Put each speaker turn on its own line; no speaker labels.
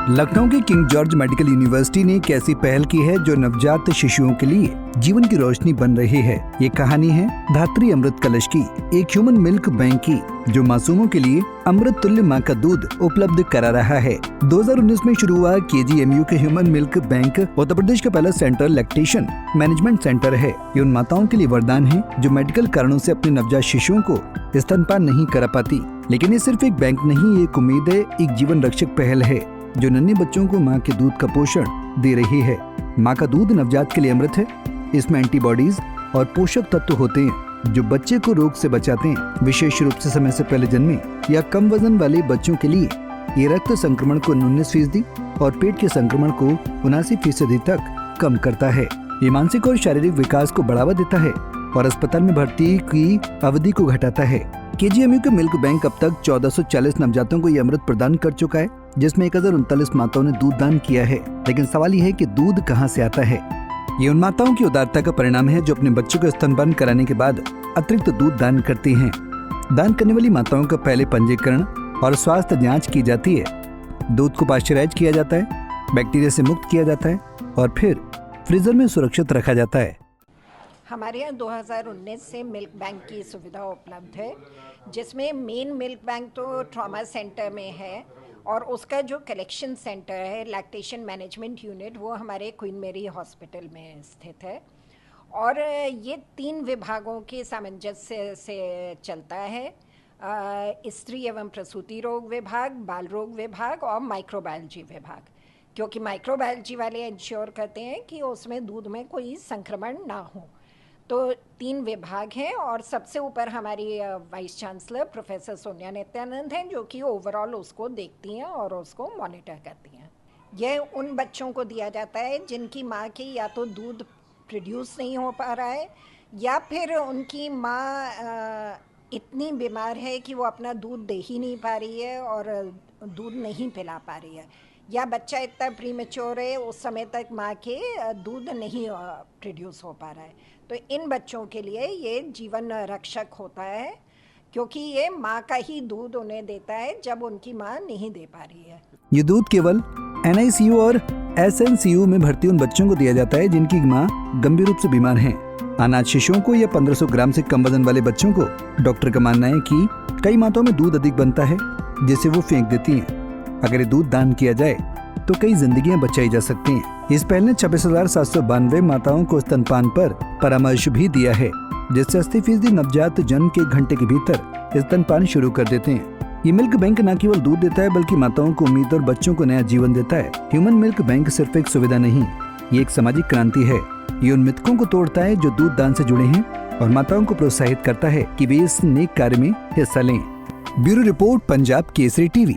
लखनऊ के king George medical university ने एक ऐसी पहल की है जो नवजात शिशुओं के लिए जीवन की रोशनी बन रही है। ये कहानी है धात्री अमृत कलश की, एक ह्यूमन मिल्क बैंक की, जो मासूमों के लिए अमृत तुल्य माँ का दूध उपलब्ध करा रहा है। 2019 में शुरू हुआ KGMU के human milk bank Uttar Pradesh का पहला सेंटर लैक्टेशन मैनेजमेंट सेंटर है। ये उन माताओं के लिए वरदान है जो मेडिकल कारणों से अपने नवजात शिशुओं को स्तनपान नहीं करा पाती। लेकिन ये सिर्फ एक बैंक नहीं, एक उम्मीद है, एक जीवन रक्षक पहल है जो नन्हे बच्चों को माँ के दूध का पोषण दे रही है। माँ का दूध नवजात के लिए अमृत है। इसमें एंटीबॉडीज और पोषक तत्व होते हैं जो बच्चे को रोग से बचाते हैं। विशेष रूप से समय से पहले जन्मे या कम वजन वाले बच्चों के लिए ये रक्त संक्रमण को 19% और पेट के संक्रमण को 79% तक कम करता है। ये मानसिक और शारीरिक विकास को बढ़ावा देता है और अस्पताल में भर्ती की अवधि को घटाता है। KGMU के मिल्क बैंक अब तक 1440 नवजातों को ये अमृत प्रदान कर चुका है, जिसमें 1039 माताओं ने दूध दान किया है। लेकिन सवाल ये है कि दूध कहां से आता है? ये उन माताओं की उदारता का परिणाम है जो अपने बच्चों को स्तनपान कराने के बाद अतिरिक्त दूध दान करती हैं। दान करने वाली माताओं का पहले पंजीकरण और स्वास्थ्य जांच की जाती है। दूध को पाश्चराइज किया जाता है, बैक्टीरिया से मुक्त किया जाता है और फिर फ्रीजर में सुरक्षित रखा जाता है।
हमारे यहाँ 2019 से मिल्क बैंक की सुविधा उपलब्ध है, जिसमें मेन मिल्क बैंक तो ट्रॉमा सेंटर में है और उसका जो कलेक्शन सेंटर है लैक्टेशन मैनेजमेंट यूनिट वो हमारे क्वीन मेरी हॉस्पिटल में स्थित है। और ये 3 विभागों के सामंजस्य से चलता है, स्त्री एवं प्रसूति रोग विभाग, बाल रोग विभाग और माइक्रोबायोलॉजी विभाग, क्योंकि माइक्रोबायोलॉजी वाले इंश्योर करते हैं कि उसमें दूध में कोई संक्रमण ना हो। तो 3 विभाग हैं और सबसे ऊपर हमारी vice chancellor professor Sonia Nityanand हैं, जो कि ओवरऑल उसको देखती हैं और उसको मॉनिटर करती हैं। यह उन बच्चों को दिया जाता है जिनकी माँ की या तो दूध प्रोड्यूस नहीं हो पा रहा है या फिर उनकी माँ इतनी बीमार है कि वो अपना दूध दे ही नहीं पा रही है और दूध नहीं पिला पा रही है, या बच्चा इतना प्रीमेच्योर है उस समय तक माँ के दूध नहीं प्रोड्यूस हो पा रहा है। तो इन बच्चों के लिए ये जीवन रक्षक होता है, क्योंकि ये माँ का ही दूध उन्हें देता है जब उनकी माँ नहीं दे पा रही है।
ये दूध केवल NICU और SNCU में भर्ती उन बच्चों को दिया जाता है जिनकी माँ गंभीर रूप से बीमार हैं। अनाथ शिशुओं को या 1500 ग्राम से कम वजन वाले बच्चों को डॉक्टर का मानना है कि कई माताओं में दूध अधिक बनता है जिसे वो फेंक देती हैं। अगर ये दूध दान किया जाए तो कई जिंदगियां बचाई जा सकती हैं। इस पहल ने 26,792 माताओं को स्तनपान पर परामर्श भी दिया है, जिससे 80% नवजात जन्म के घंटे के भीतर स्तनपान शुरू कर देते हैं। ये मिल्क बैंक न केवल दूध देता है बल्कि माताओं को उम्मीद और बच्चों को नया जीवन देता है। ह्यूमन मिल्क बैंक सिर्फ एक सुविधा नहीं, ये एक सामाजिक क्रांति है। ये उन मिथकों को तोड़ता है जो दूध दान से जुड़े हैं और माताओं को प्रोत्साहित करता है कि वे इस नेक कार्य में हिस्सा लें। Bureau report, Punjab Kesari TV।